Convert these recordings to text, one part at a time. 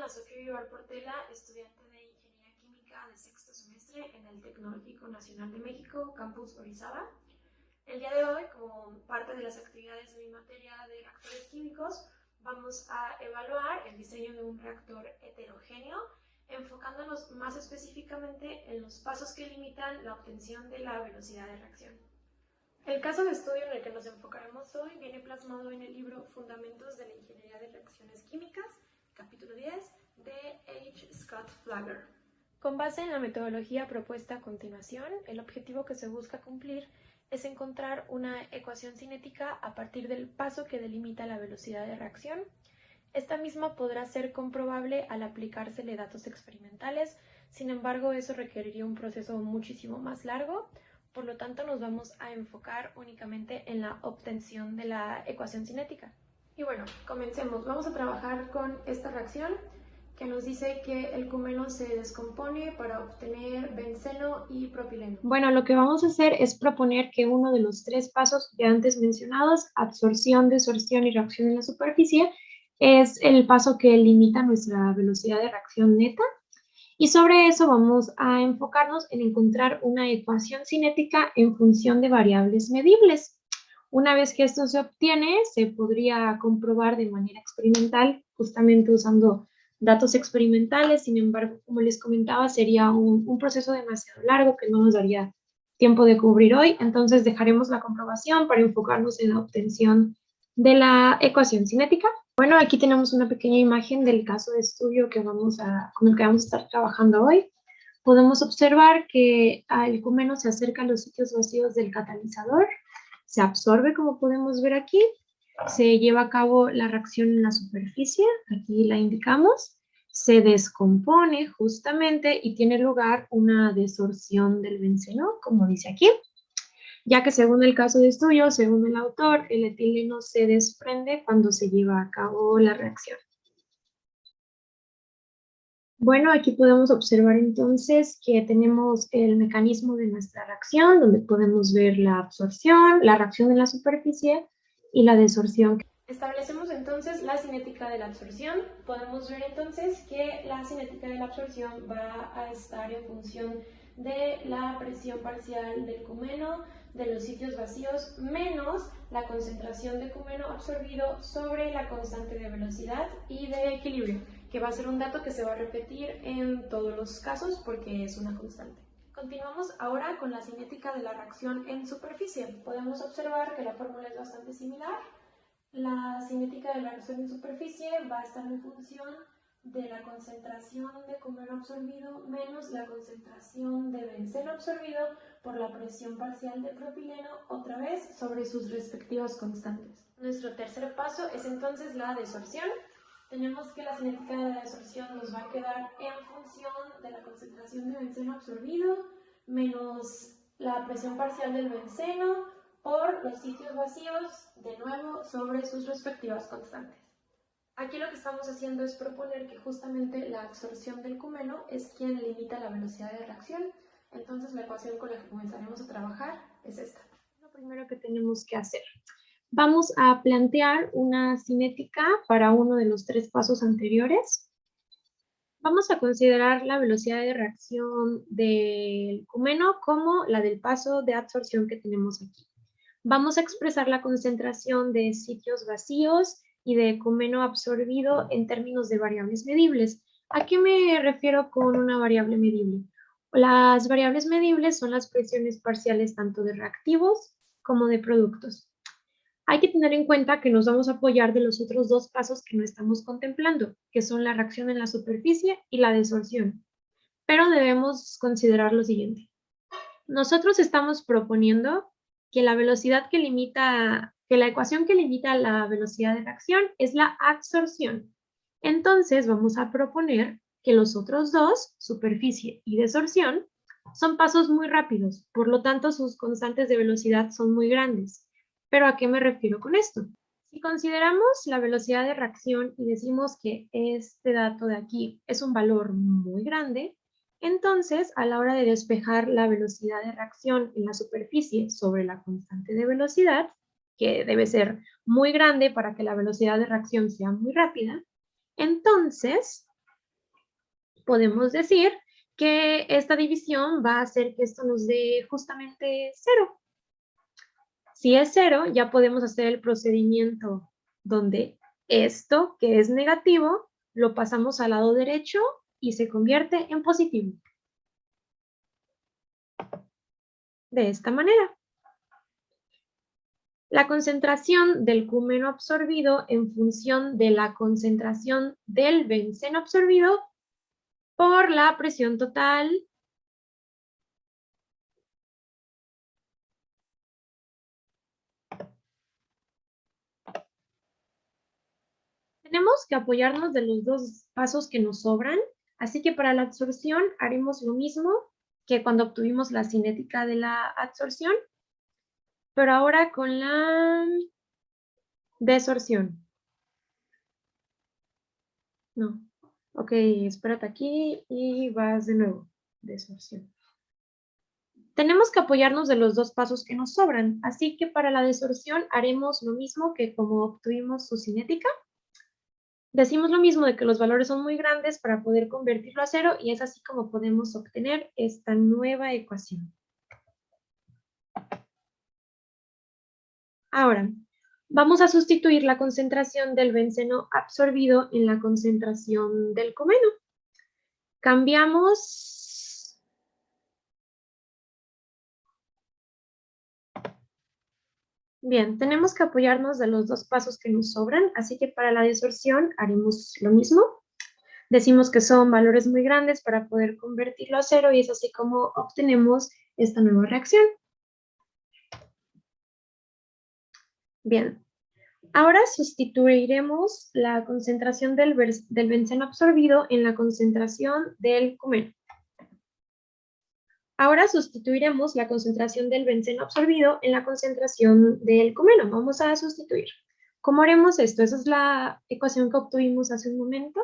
Sofía Vivar Portela, estudiante de Ingeniería Química de sexto semestre en el Tecnológico Nacional de México, Campus Orizaba. El día de hoy, como parte de las actividades de mi materia de reactores químicos, vamos a evaluar el diseño de un reactor heterogéneo, enfocándonos más específicamente en los pasos que limitan la obtención de la velocidad de reacción. El caso de estudio en el que nos enfocaremos hoy viene plasmado en el libro Fundamentos de la Ingeniería de Reacciones Químicas, capítulo 10, de H. Scott Flagler. Con base en la metodología propuesta a continuación, el objetivo que se busca cumplir es encontrar una ecuación cinética a partir del paso que delimita la velocidad de reacción. Esta misma podrá ser comprobable al aplicársele datos experimentales, sin embargo, eso requeriría un proceso muchísimo más largo. Por lo tanto, nos vamos a enfocar únicamente en la obtención de la ecuación cinética. Y bueno, comencemos. Vamos a trabajar con esta reacción que nos dice que el cumeno se descompone para obtener benceno y propileno. Bueno, lo que vamos a hacer es proponer que uno de los tres pasos ya antes mencionados, absorción, desorción y reacción en la superficie, es el paso que limita nuestra velocidad de reacción neta. Y sobre eso vamos a enfocarnos en encontrar una ecuación cinética en función de variables medibles. Una vez que esto se obtiene, se podría comprobar de manera experimental, justamente usando datos experimentales. Sin embargo, como les comentaba, sería un proceso demasiado largo que no nos daría tiempo de cubrir hoy. Entonces dejaremos la comprobación para enfocarnos en la obtención de la ecuación cinética. Bueno, aquí tenemos una pequeña imagen del caso de estudio con el que vamos a estar trabajando hoy. Podemos observar que el cumeno se acerca a los sitios vacíos del catalizador, se absorbe, como podemos ver aquí, se lleva a cabo la reacción en la superficie, aquí la indicamos, se descompone justamente y tiene lugar una desorción del benceno, como dice aquí, ya que según el caso de estudio, según el autor, el etileno se desprende cuando se lleva a cabo la reacción. Bueno, aquí podemos observar entonces que tenemos el mecanismo de nuestra reacción, donde podemos ver la absorción, la reacción en la superficie y la desorción. Establecemos entonces la cinética de la absorción. Podemos ver entonces que la cinética de la absorción va a estar en función de la presión parcial del cumeno, de los sitios vacíos, menos la concentración de cumeno absorbido sobre la constante de velocidad y de equilibrio, que va a ser un dato que se va a repetir en todos los casos porque es una constante. Continuamos ahora con la cinética de la reacción en superficie. Podemos observar que la fórmula es bastante similar. La cinética de la reacción en superficie va a estar en función de la concentración de cumeno absorbido menos la concentración de benceno absorbido por la presión parcial de propileno, otra vez sobre sus respectivas constantes. Nuestro tercer paso es entonces la desorción. Tenemos que la cinética de la desorción nos va a quedar en función de la concentración de benceno absorbido menos la presión parcial del benceno por los sitios vacíos, de nuevo, sobre sus respectivas constantes. Aquí lo que estamos haciendo es proponer que justamente la absorción del cumeno es quien limita la velocidad de reacción. Entonces la ecuación con la que comenzaremos a trabajar es esta. Lo primero que tenemos que hacer. Vamos a plantear una cinética para uno de los tres pasos anteriores. Vamos a considerar la velocidad de reacción del cumeno como la del paso de absorción que tenemos aquí. Vamos a expresar la concentración de sitios vacíos y de cumeno absorbido en términos de variables medibles. ¿A qué me refiero con una variable medible? Las variables medibles son las presiones parciales tanto de reactivos como de productos. Hay que tener en cuenta que nos vamos a apoyar de los otros dos pasos que no estamos contemplando, que son la reacción en la superficie y la desorción. Pero debemos considerar lo siguiente. Nosotros estamos proponiendo que la ecuación que limita la velocidad de reacción es la absorción. Entonces vamos a proponer que los otros dos, superficie y desorción, son pasos muy rápidos, por lo tanto sus constantes de velocidad son muy grandes. ¿Pero a qué me refiero con esto? Si consideramos la velocidad de reacción y decimos que este dato de aquí es un valor muy grande, entonces, a la hora de despejar la velocidad de reacción en la superficie sobre la constante de velocidad, que debe ser muy grande para que la velocidad de reacción sea muy rápida, entonces podemos decir que esta división va a hacer que esto nos dé justamente 0. Si es 0, ya podemos hacer el procedimiento donde esto, que es negativo, lo pasamos al lado derecho y se convierte en positivo. De esta manera. La concentración del cúmeno absorbido en función de la concentración del benceno absorbido por la presión total tenemos que apoyarnos de los dos pasos que nos sobran, así que para la absorción haremos lo mismo que cuando obtuvimos la cinética de la absorción, pero ahora con la desorción. No. Ok, espérate aquí y vas de nuevo. Desorción. Tenemos que apoyarnos de los dos pasos que nos sobran, así que para la desorción haremos lo mismo que como obtuvimos su cinética. Decimos lo mismo de que los valores son muy grandes para poder convertirlo a 0 y es así como podemos obtener esta nueva ecuación. Ahora, vamos a sustituir la concentración del benceno absorbido en la concentración del cúmeno. Cambiamos bien, tenemos que apoyarnos de los dos pasos que nos sobran, así que para la desorción haremos lo mismo. Decimos que son valores muy grandes para poder convertirlo a 0 y es así como obtenemos esta nueva reacción. Bien, ahora sustituiremos la concentración del benceno absorbido en la concentración del cúmeno. Ahora sustituiremos la concentración del benceno absorbido en la concentración del cúmeno. Vamos a sustituir. ¿Cómo haremos esto? Esa es la ecuación que obtuvimos hace un momento.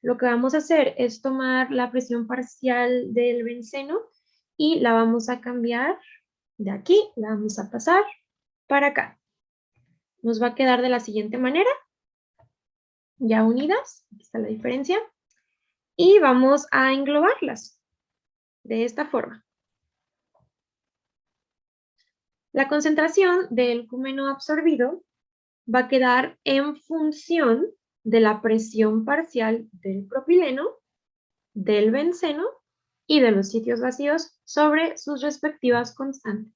Lo que vamos a hacer es tomar la presión parcial del benceno y la vamos a cambiar de aquí, la vamos a pasar para acá. Nos va a quedar de la siguiente manera, ya unidas, aquí está la diferencia, y vamos a englobarlas de esta forma. La concentración del cúmeno absorbido va a quedar en función de la presión parcial del propileno, del benceno y de los sitios vacíos sobre sus respectivas constantes.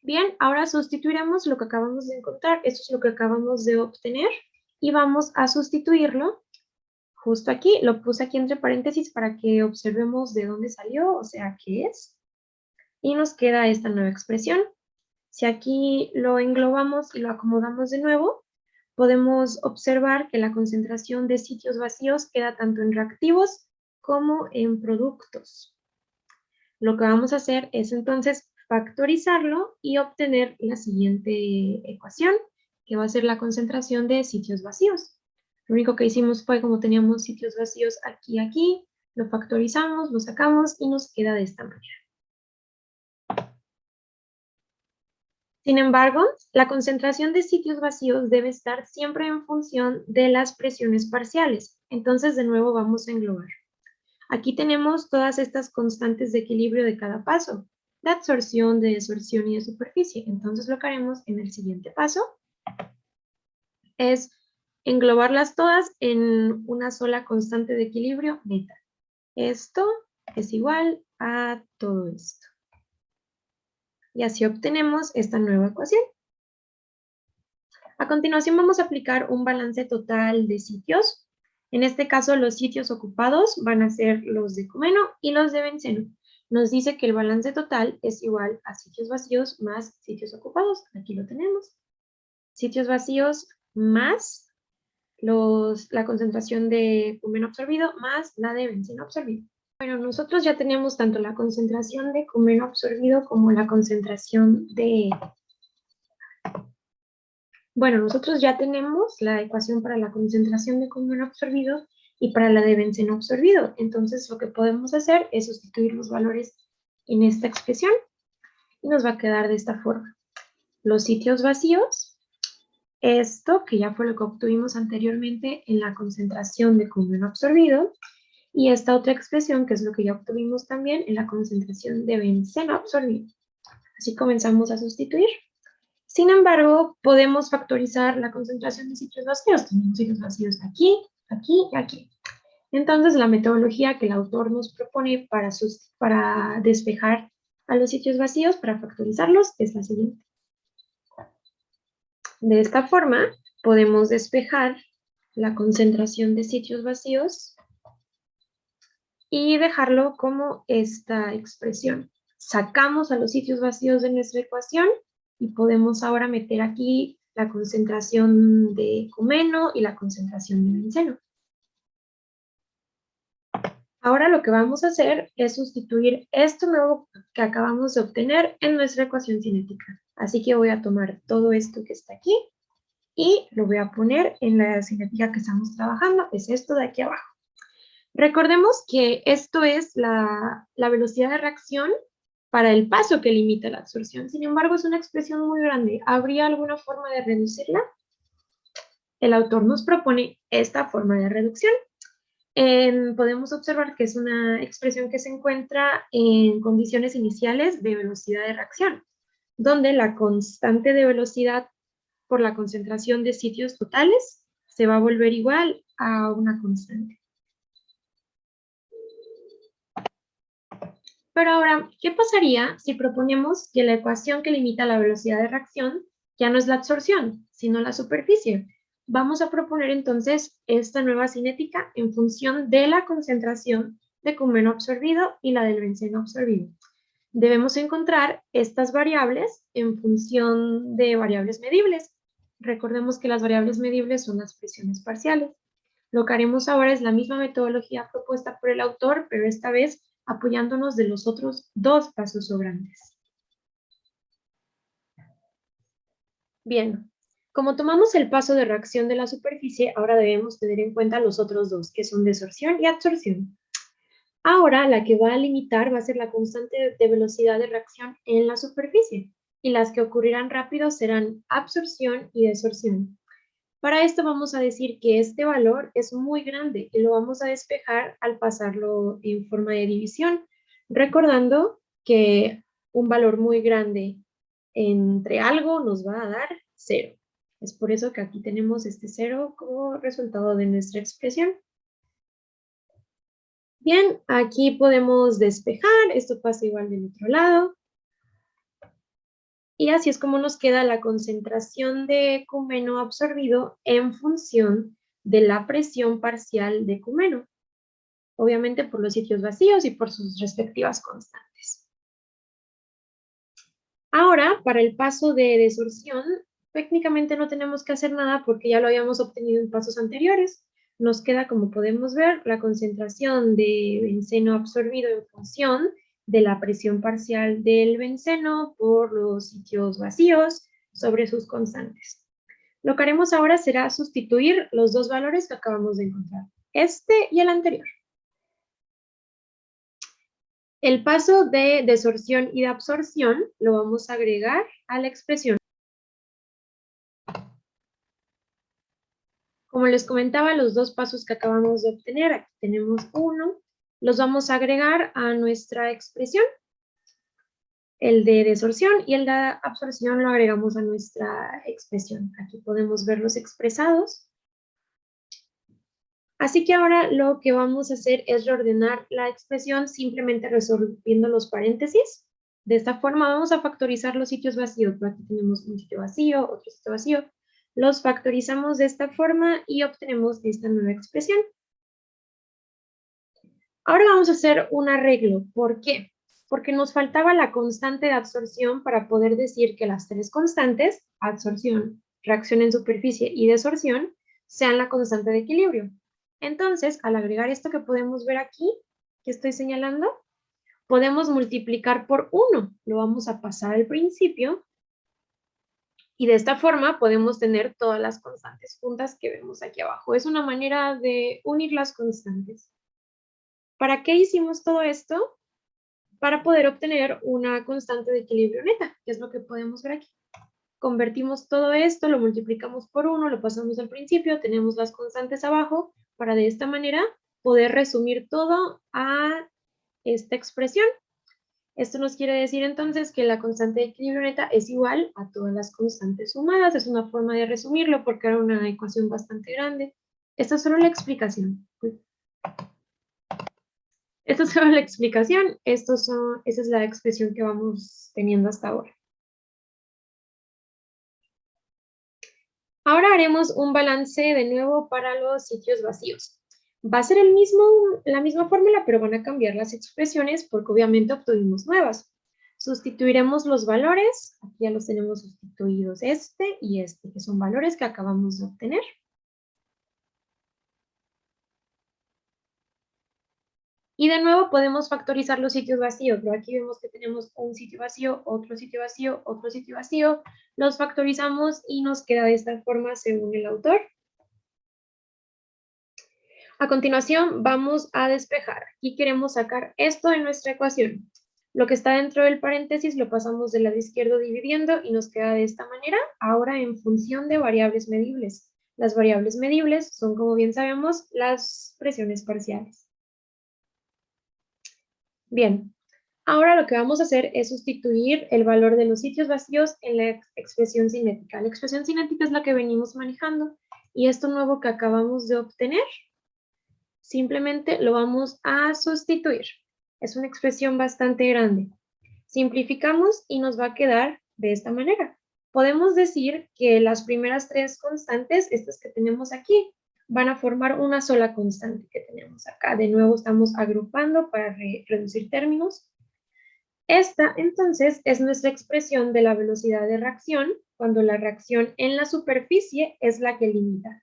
Bien, ahora sustituiremos lo que acabamos de encontrar, esto es lo que acabamos de obtener, y vamos a sustituirlo justo aquí, lo puse aquí entre paréntesis para que observemos de dónde salió, o sea, qué es, y nos queda esta nueva expresión. Si aquí lo englobamos y lo acomodamos de nuevo, podemos observar que la concentración de sitios vacíos queda tanto en reactivos como en productos. Lo que vamos a hacer es entonces factorizarlo y obtener la siguiente ecuación, que va a ser la concentración de sitios vacíos. Lo único que hicimos fue, como teníamos sitios vacíos aquí y aquí, lo factorizamos, lo sacamos y nos queda de esta manera. Sin embargo, la concentración de sitios vacíos debe estar siempre en función de las presiones parciales. Entonces, de nuevo, vamos a englobar. Aquí tenemos todas estas constantes de equilibrio de cada paso, de absorción, de desorción y de superficie. Entonces, lo que haremos en el siguiente paso es englobarlas todas en una sola constante de equilibrio neta. Esto es igual a todo esto. Y así obtenemos esta nueva ecuación. A continuación vamos a aplicar un balance total de sitios. En este caso los sitios ocupados van a ser los de cúmeno y los de benceno. Nos dice que el balance total es igual a sitios vacíos más sitios ocupados. Aquí lo tenemos. Sitios vacíos más la concentración de cúmeno absorbido más la de benceno absorbido. Bueno, nosotros ya tenemos tanto la concentración de cúmeno absorbido como la concentración de... Bueno, nosotros ya tenemos la ecuación para la concentración de cúmeno absorbido y para la de benceno absorbido. Entonces, lo que podemos hacer es sustituir los valores en esta expresión y nos va a quedar de esta forma. Los sitios vacíos, esto que ya fue lo que obtuvimos anteriormente en la concentración de cúmeno absorbido, y esta otra expresión, que es lo que ya obtuvimos también en la concentración de benceno absorbido. Así comenzamos a sustituir. Sin embargo, podemos factorizar la concentración de sitios vacíos. Tenemos sitios vacíos aquí, aquí y aquí. Entonces, la metodología que el autor nos propone para despejar a los sitios vacíos, para factorizarlos, es la siguiente. De esta forma, podemos despejar la concentración de sitios vacíos y dejarlo como esta expresión. Sacamos a los sitios vacíos de nuestra ecuación y podemos ahora meter aquí la concentración de ecumeno y la concentración de benceno. Ahora lo que vamos a hacer es sustituir esto nuevo que acabamos de obtener en nuestra ecuación cinética. Así que voy a tomar todo esto que está aquí y lo voy a poner en la cinética que estamos trabajando, es esto de aquí abajo. Recordemos que esto es la velocidad de reacción para el paso que limita la absorción. Sin embargo, es una expresión muy grande. ¿Habría alguna forma de reducirla? El autor nos propone esta forma de reducción. Podemos observar que es una expresión que se encuentra en condiciones iniciales de velocidad de reacción, donde la constante de velocidad por la concentración de sitios totales se va a volver igual a una constante. Pero ahora, ¿qué pasaría si proponemos que la ecuación que limita la velocidad de reacción ya no es la absorción, sino la superficie? Vamos a proponer entonces esta nueva cinética en función de la concentración de ecumeno absorbido y la del benceno absorbido. Debemos encontrar estas variables en función de variables medibles. Recordemos que las variables medibles son las presiones parciales. Lo que haremos ahora es la misma metodología propuesta por el autor, pero esta vez apoyándonos de los otros dos pasos sobrantes. Bien, como tomamos el paso de reacción de la superficie, ahora debemos tener en cuenta los otros dos, que son desorción y absorción. Ahora, la que va a limitar va a ser la constante de velocidad de reacción en la superficie, y las que ocurrirán rápido serán absorción y desorción. Para esto vamos a decir que este valor es muy grande y lo vamos a despejar al pasarlo en forma de división, recordando que un valor muy grande entre algo nos va a dar 0. Es por eso que aquí tenemos este 0 como resultado de nuestra expresión. Bien, aquí podemos despejar, esto pasa igual del otro lado. Y así es como nos queda la concentración de ecumeno absorbido en función de la presión parcial de ecumeno, obviamente por los sitios vacíos y por sus respectivas constantes. Ahora, para el paso de desorción, técnicamente no tenemos que hacer nada porque ya lo habíamos obtenido en pasos anteriores. Nos queda, como podemos ver, la concentración de benceno absorbido en función de la presión parcial del benceno por los sitios vacíos sobre sus constantes. Lo que haremos ahora será sustituir los dos valores que acabamos de encontrar, este y el anterior. El paso de desorción y de absorción lo vamos a agregar a la expresión. Como les comentaba, los dos pasos que acabamos de obtener, aquí tenemos uno, los vamos a agregar a nuestra expresión. El de desorción y el de absorción lo agregamos a nuestra expresión. Aquí podemos verlos expresados. Así que ahora lo que vamos a hacer es reordenar la expresión simplemente resolviendo los paréntesis. De esta forma vamos a factorizar los sitios vacíos. Aquí tenemos un sitio vacío, otro sitio vacío. Los factorizamos de esta forma y obtenemos esta nueva expresión. Ahora vamos a hacer un arreglo. ¿Por qué? Porque nos faltaba la constante de absorción para poder decir que las tres constantes, absorción, reacción en superficie y desorción, sean la constante de equilibrio. Entonces, al agregar esto que podemos ver aquí, que estoy señalando, podemos multiplicar por 1. Lo vamos a pasar al principio. Y de esta forma podemos tener todas las constantes juntas que vemos aquí abajo. Es una manera de unir las constantes. ¿Para qué hicimos todo esto? Para poder obtener una constante de equilibrio neta, que es lo que podemos ver aquí. Convertimos todo esto, lo multiplicamos por 1, lo pasamos al principio, tenemos las constantes abajo, para de esta manera poder resumir todo a esta expresión. Esto nos quiere decir entonces que la constante de equilibrio neta es igual a todas las constantes sumadas. Es una forma de resumirlo porque era una ecuación bastante grande. Esta es solo la explicación. Esta es solo la explicación. Esa es la expresión que vamos teniendo hasta ahora. Ahora haremos un balance de nuevo para los sitios vacíos. Va a ser la misma fórmula, pero van a cambiar las expresiones porque obviamente obtuvimos nuevas. Sustituiremos los valores, aquí ya los tenemos sustituidos este y este, que son valores que acabamos de obtener. Y de nuevo podemos factorizar los sitios vacíos, pero aquí vemos que tenemos un sitio vacío, otro sitio vacío, otro sitio vacío. Los factorizamos y nos queda de esta forma según el autor. A continuación vamos a despejar. Aquí queremos sacar esto de nuestra ecuación. Lo que está dentro del paréntesis lo pasamos del lado izquierdo dividiendo y nos queda de esta manera, ahora en función de variables medibles. Las variables medibles son, como bien sabemos, las presiones parciales. Bien, ahora lo que vamos a hacer es sustituir el valor de los sitios vacíos en la expresión cinética. La expresión cinética es la que venimos manejando y esto nuevo que acabamos de obtener, simplemente lo vamos a sustituir. Es una expresión bastante grande. Simplificamos y nos va a quedar de esta manera. Podemos decir que las primeras tres constantes, estas que tenemos aquí, van a formar una sola constante que tenemos acá. De nuevo estamos agrupando para reducir términos. Esta, entonces, es nuestra expresión de la velocidad de reacción cuando la reacción en la superficie es la que limita.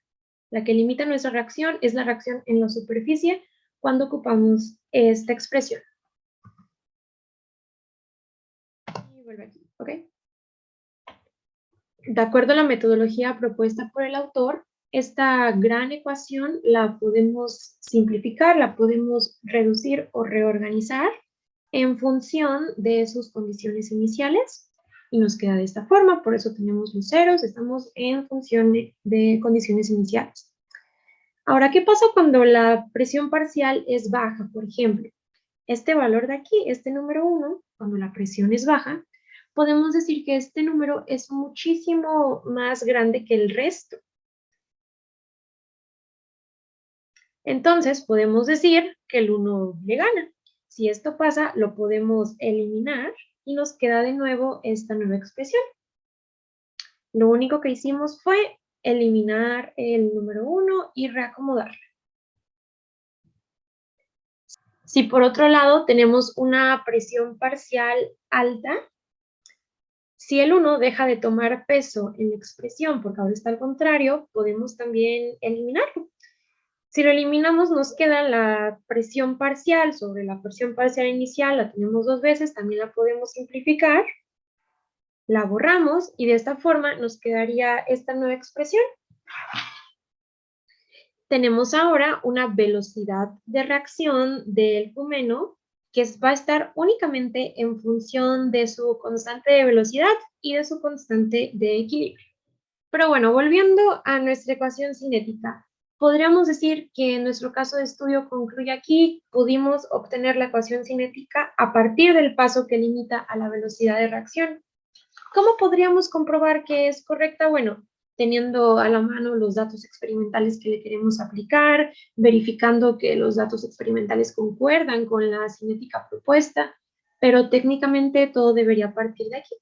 La que limita nuestra reacción es la reacción en la superficie cuando ocupamos esta expresión. Y vuelve aquí, ¿ok? De acuerdo a la metodología propuesta por el autor, esta gran ecuación la podemos simplificar, la podemos reducir o reorganizar en función de sus condiciones iniciales y nos queda de esta forma, por eso tenemos los ceros, estamos en función de condiciones iniciales. Ahora, ¿qué pasa cuando la presión parcial es baja? Por ejemplo, este valor de aquí, este número 1, cuando la presión es baja, podemos decir que este número es muchísimo más grande que el resto. Entonces, podemos decir que el 1 le gana. Si esto pasa, lo podemos eliminar y nos queda de nuevo esta nueva expresión. Lo único que hicimos fue eliminar el número 1 y reacomodarlo. Si por otro lado tenemos una presión parcial alta, si el 1 deja de tomar peso en la expresión porque ahora está al contrario, podemos también eliminarlo. Si lo eliminamos, nos queda la presión parcial sobre la presión parcial inicial, la tenemos dos veces, también la podemos simplificar, la borramos y de esta forma nos quedaría esta nueva expresión. Tenemos ahora una velocidad de reacción del fumeno que va a estar únicamente en función de su constante de velocidad y de su constante de equilibrio. Pero bueno, volviendo a nuestra ecuación cinética, podríamos decir que en nuestro caso de estudio concluye aquí, pudimos obtener la ecuación cinética a partir del paso que limita a la velocidad de reacción. ¿Cómo podríamos comprobar que es correcta? Bueno, teniendo a la mano los datos experimentales que le queremos aplicar, verificando que los datos experimentales concuerdan con la cinética propuesta, pero técnicamente todo debería partir de aquí.